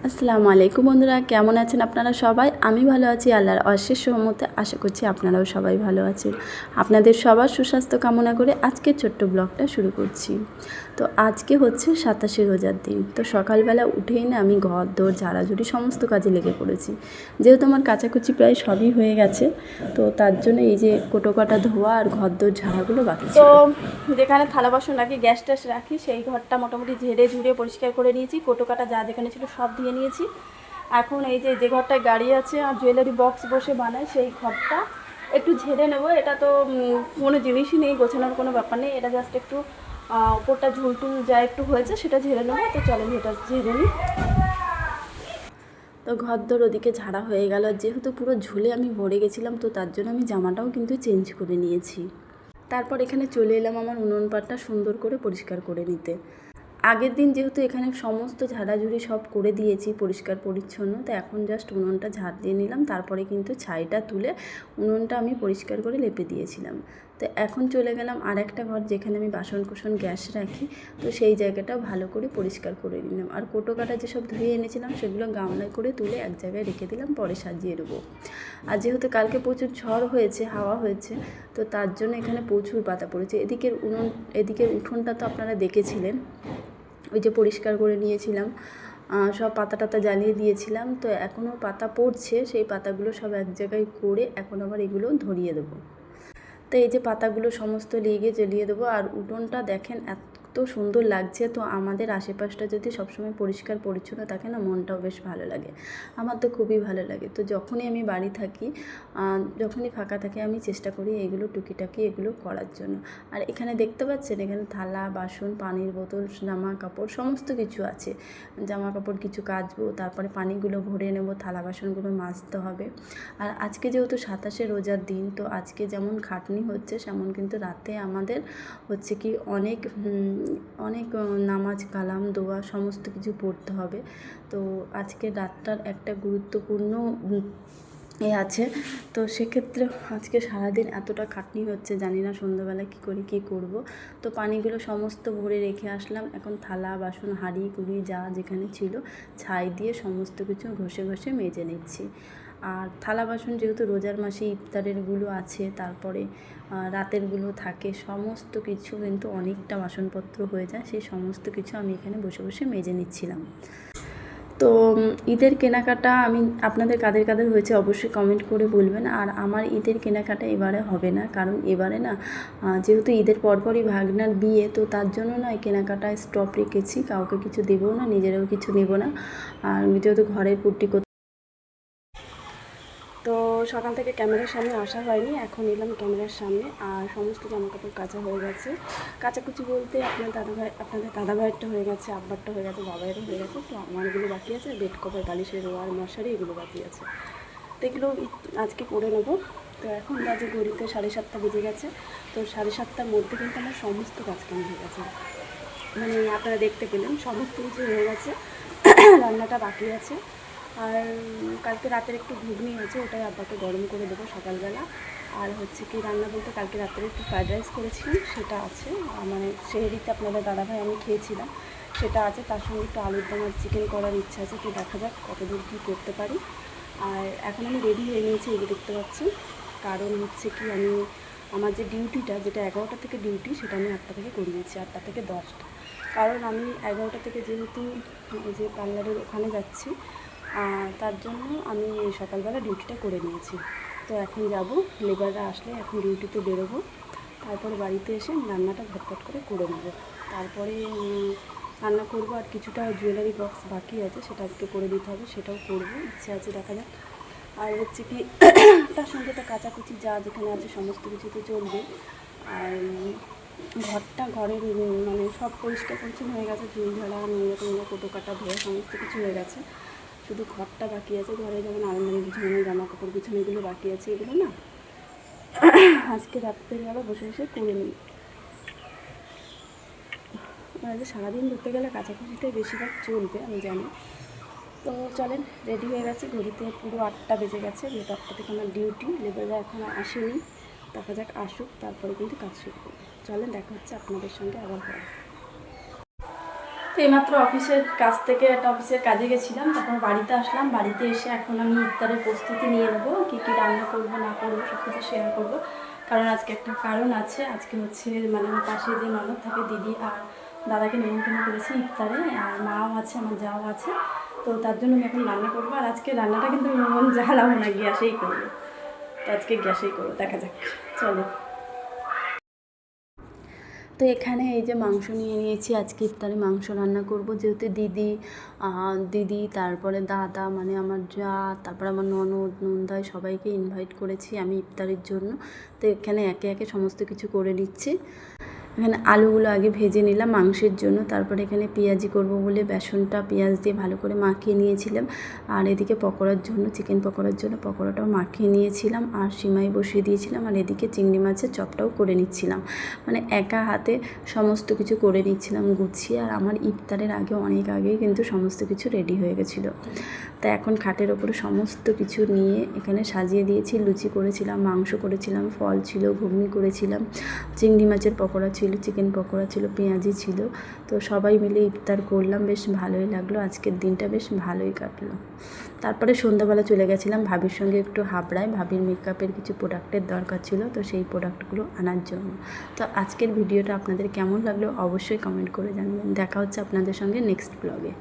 আসসালামু আলাইকুম বন্ধুরা, কেমন আছেন আপনারা সবাই? আমি ভালো আছি, আল্লাহর অশেষ রহমতে। আশা করছি আপনারাও সবাই ভালো আছেন। আপনাদের সবার সুস্বাস্থ্য কামনা করে আজকের ছোট্ট ব্লগটা শুরু করছি। তো আজকে হচ্ছে 27শে রোজার দিন। তো সকালবেলা উঠেই না আমি ঘর দোর ঝাড়াঝুড়ি সমস্ত কাজে লেগে পড়েছি। যেহেতু আমার কাচাকুচি প্রায় সবই হয়ে গেছে, তো তার জন্য এই যে কোটোকাটা ধোয়া আর ঘর দোর ঝাড়াগুলো বাকি ছিল। তো যেখানে থালা বাসন রাখি, গ্যাস ট্যাস রাখি, সেই ঘরটা মোটামুটি ঝেড়ে ঝুড়ে পরিষ্কার করে নিয়েছি। কোটোকাটা যা যেখানে ছিল সব দিয়ে নিয়েছি। এখন এই যে ঘরটায় গাড়ি আছে আর জুয়েলারি বক্স বসে বানায়, সেই ঘরটা একটু ঝেড়ে নেবো। এটা তো কোনো জিনিসই নেই, গোছানোর কোনো ব্যাপার নেই, এটা জাস্ট একটু উপরটা ঝুলটুল যা একটু হয়েছে সেটা ঝেড়ে নেবো। তো চলেন এটা ঝেড়ে নিই। তো ঘরদোর ওদিকে ঝাড়া হয়ে গেল। যেহেতু পুরো ঝুলে আমি ভরে গেছিলাম, তো তার জন্য আমি জামাটাও কিন্তু চেঞ্জ করে নিয়েছি। তারপর এখানে চলে এলাম আমার উনুন পাটটা সুন্দর করে পরিষ্কার করে নিতে। আগের দিন যেহেতু এখানে সমস্ত ঝাড়াঝুড়ি সব করে দিয়েছি পরিষ্কার পরিচ্ছন্ন, তো এখন জাস্ট উনুনটা ঝাড় দিয়ে নিলাম। তারপরে কিন্তু ছাইটা তুলে উনুনটা আমি পরিষ্কার করে লেপে দিয়েছিলাম। তো এখন চলে গেলাম আর একটা ঘর যেখানে আমি বাসন কোসন গ্যাস রাখি, তো সেই জায়গাটাও ভালো করে পরিষ্কার করে নিলাম। আর কোটো কাটা যেসব ধুয়ে এনেছিলাম সেগুলো গামলায় করে তুলে এক জায়গায় রেখে দিলাম, পরে সাজিয়ে দেবো। আর যেহেতু কালকে প্রচুর ঝড় হয়েছে, হাওয়া হয়েছে, তো তার জন্য এখানে প্রচুর পাতা পড়েছে। এদিকের উঠোনটা তো আপনারা দেখেছিলেন, ওই যে পরিষ্কার করে নিয়েছিলাম, সব পাতা টাতা জ্বালিয়ে দিয়েছিলাম। তো এখনও পাতা পড়ছে, সেই পাতাগুলো সব এক জায়গায় করে এখন আবার এগুলো ধরিয়ে দেবো। তো এই যে পাতাগুলো সমস্ত লিগে জ্বালিয়ে দেবো। আর উঠোনটা দেখেন এত সুন্দর লাগছে। তো আমাদের আশেপাশটা যদি সবসময় পরিষ্কার পরিচ্ছন্ন থাকে না, মনটাও বেশ ভালো লাগে। আমার তো খুবই ভালো লাগে। তো যখনই আমি বাড়ি থাকি, যখনই ফাঁকা থাকে, আমি চেষ্টা করি এগুলো টুকিটাকি এগুলো করার জন্য। আর এখানে দেখতে পাচ্ছেন, এখানে থালা বাসন, পানির বোতল, জামা কাপড় সমস্ত কিছু আছে। জামা কাপড় কিছু কাচবো, তারপরে পানিগুলো ভরে নেব, থালা বাসনগুলো মাজতে হবে। আর আজকে যেহেতু 27শে রোজার দিন, তো আজকে যেমন খাটনি হচ্ছে, সেমন কিন্তু রাতে আমাদের হচ্ছে কি অনেক অনেক নামাজ কালাম দোয়া সমস্ত কিছু পড়তে হবে। তো আজকে রাতটার একটা গুরুত্বপূর্ণ আছে। তো সেক্ষেত্রে আজকে সারাদিন এতটা খাটনি হচ্ছে, জানি না সন্ধ্যাবেলা কী করব। তো পানিগুলো সমস্ত ভরে রেখে আসলাম। এখন থালা বাসন হাঁড়ি কুড়ি যা যেখানে ছিল ছাই দিয়ে সমস্ত কিছু ঘষে ঘষে মেজে নিচ্ছি। আর থালা বাসন যেহেতু রোজার মাসে ইফতারেরগুলো আছে, তারপরে রাতেরগুলো থাকে, সমস্ত কিছু কিন্তু অনেকটা বাসনপত্র হয়ে যায়। সেই সমস্ত কিছু আমি এখানে বসে বসে মেজে নিচ্ছিলাম। তো ঈদের কেনাকাটা আমি আপনাদের কাদের কাদের হয়েছে অবশ্যই কমেন্ট করে বলবেন। আর আমার ঈদের কেনাকাটা এবারে হবে না, কারণ এবারে না যেহেতু ঈদের পরপরই ভাগনার বিয়ে, তো তার জন্য না কেনাকাটায় স্টপ রেখেছি। কাউকে কিছু দেবও না, নিজেরাও কিছু নেব না। আর যেহেতু ঘরের পুট্টি তো সকাল থেকে ক্যামেরার সামনে আসা হয়নি, এখন এলাম ক্যামেরার সামনে। আর সমস্ত জামাকাপড় কাচা হয়ে গেছে। কাচাকুচি বলতে আপনাদের দাদাভাইয়েরটা হয়ে গেছে, আব্বারটা হয়ে গেছে, বাবাইয়েরও হয়ে গেছে। তো আমারগুলো বাকি আছে, বেড কভার, বালিশের রোয়ার, মশারি এগুলো বাকি আছে। তো এগুলো আজকে করে নেব। তো এখন বাজে ঘড়িতে 7:30 বেজে গেছে। তো 7:30টার মধ্যে কিন্তু আমার সমস্ত কাজ কাম হয়ে গেছে, মানে আপনারা দেখতে পেলেন সমস্ত কিছু হয়ে গেছে। রান্নাটা বাকি আছে। আর কালকে রাতের একটু ঘুগনি আছে, ওটাই আব্বাকে গরম করে দেবো সকালবেলা। আর হচ্ছে কি রান্না বলতে কালকে রাত্রে একটু ফ্রায়েড রাইস করেছিলাম, সেটা আছে। মানে সেহেরিতে আপনাদের দাদাভাই আমি খেয়েছিলাম, সেটা আছে। তার সঙ্গে একটু আলুর দম আর চিকেন করার ইচ্ছা আছে। তো দেখা যাক কতদূর কী করতে পারি। আর এখন আমি রেডি হয়ে নিয়েছি, এই যে দেখতে পাচ্ছি। কারণ হচ্ছে কি আমার যে ডিউটিটা, যেটা 11টা থেকে ডিউটি, সেটা আমি 8টা থেকে করিয়েছি, 8টা থেকে 10টা। কারণ আমি 11টা থেকে যেহেতু যে পার্লারের ওখানে যাচ্ছি, তার জন্য আমি সকালবেলা ডিউটিটা করে নিয়েছি। তো এখন যাব, লেবাররা আসলে এখন ডিউটিতে বেরোবো। তারপরে বাড়িতে এসে রান্নাটা ঝটপট করে নেব। তারপরে রান্না করব। আর কিছুটা জুয়েলারি বক্স বাকি আছে, সেটা আজকে করে দিতে হবে, সেটাও করবো, ইচ্ছে আছে, দেখা যাক। আর হচ্ছে কি তার সঙ্গে তো কাচাকুচি যা যেখানে আছে সমস্ত কিছু তো চলবে। আর ঘরের মানে সব পরিষ্কার পরিচ্ছন্ন হয়ে গেছে, ঝুল ঝাড়া, নোংরা কোটো কাটা ধোয়া সমস্ত কিছু হয়ে গেছে। শুধু ঘরটা বাকি আছে। ঘরে যেমন আলমারি বিছানো, জামা কাপড় বিছানো, এগুলো বাকি আছে। এগুলো না আজকে রাত্রেবেলা বসে বসে করে নিই। যে সারাদিন ধরতে গেলে কাছাকাছিটাই বেশিরভাগ চলবে, আমি জানি। তো চলেন, রেডি হয়ে গেছে, ঘড়িতে পুরো 8টা বেজে গেছে। যেহেতু 8টা থেকে আমার ডিউটি, লেবাররা এখনও আসেনি। দেখা যাক আসুক, তারপরে কিন্তু কাজ শুরু করবো। চলেন, দেখা হচ্ছে আপনাদের সঙ্গে আবার পরে। তো এইমাত্র অফিসের কাছ থেকে একটা অফিসের কাজে গেছিলাম, তারপর বাড়িতে আসলাম। বাড়িতে এসে এখন আমি ইফতারের প্রস্তুতি নিয়ে নেবো, কী কী রান্না করবো না করবো সব কিছু শেয়ার করবো। কারণ আজকে একটা কারণ আছে, আজকে হচ্ছে মানে আমার পাশে যে ননদ থাকে দিদি আর দাদাকে নিমন্ত্রণ করেছি ইফতারে, আর মাও আছে, আমার যাও আছে। তো তার জন্য আমি এখন রান্না করবো। আর আজকে রান্নাটা কিন্তু মন জ্বালাবো না, গ্যাসেই করবো। তো আজকে গ্যাসেই করবো, দেখা যাক, চলো। তো এখানে এই যে মাংস নিয়ে নিয়েছি, আজকে ইফতারে মাংস রান্না করব। যেহেতু দিদি তারপরে দাদা মানে আমার যা, তারপরে আমার ননদ নন্দাই সবাইকে ইনভাইট করেছি আমি ইফতারের জন্য। তো এখানে একে একে সমস্ত কিছু করে নিচ্ছি। এখানে আলুগুলো আগে ভেজে নিলাম মাংসের জন্য, তারপরে এখানে পেঁয়াজি করব বলে বেসনটা পেঁয়াজ দিয়ে ভালো করে মাখিয়ে নিয়েছিলাম। আর এদিকে পকোড়ার জন্য, চিকেন পকোড়ার জন্য পকোড়াটাও মাখিয়ে নিয়েছিলাম, আর সিমাই বসিয়ে দিয়েছিলাম। আর এদিকে চিংড়ি মাছের চপটাও করে নিচ্ছিলাম, মানে একা হাতে সমস্ত কিছু করে নিচ্ছিলাম গুছিয়ে। আর আমার ইফতারের আগে অনেক আগেই কিন্তু সমস্ত কিছু রেডি হয়ে গেছিলো। তা এখন খাটের ওপরে সমস্ত কিছু নিয়ে এখানে সাজিয়ে দিয়েছি। লুচি করেছিলাম, মাংস করেছিলাম, ফল ছিল, ঘুগনি করেছিলাম, চিংড়ি মাছের পকোড়া ছিল, চিকেন পকোড়া ছিল, পেঁয়াজি ছিল। তো সবাই মিলে ইফতার করলাম, বেশ ভালোই লাগলো। আজকের দিনটা বেশ ভালোই কাটলো। তারপরে সন্ধ্যাবেলা চলে গেছিলাম ভাবির সঙ্গে একটু হাবড়ায়, ভাবির মেকআপের কিছু প্রোডাক্টের দরকার ছিল, তো সেই প্রোডাক্টগুলো আনার জন্য। তো আজকের ভিডিওটা আপনাদের কেমন লাগলো অবশ্যই কমেন্ট করে জানাবেন। দেখা হচ্ছে আপনাদের সঙ্গে নেক্সট ব্লগে।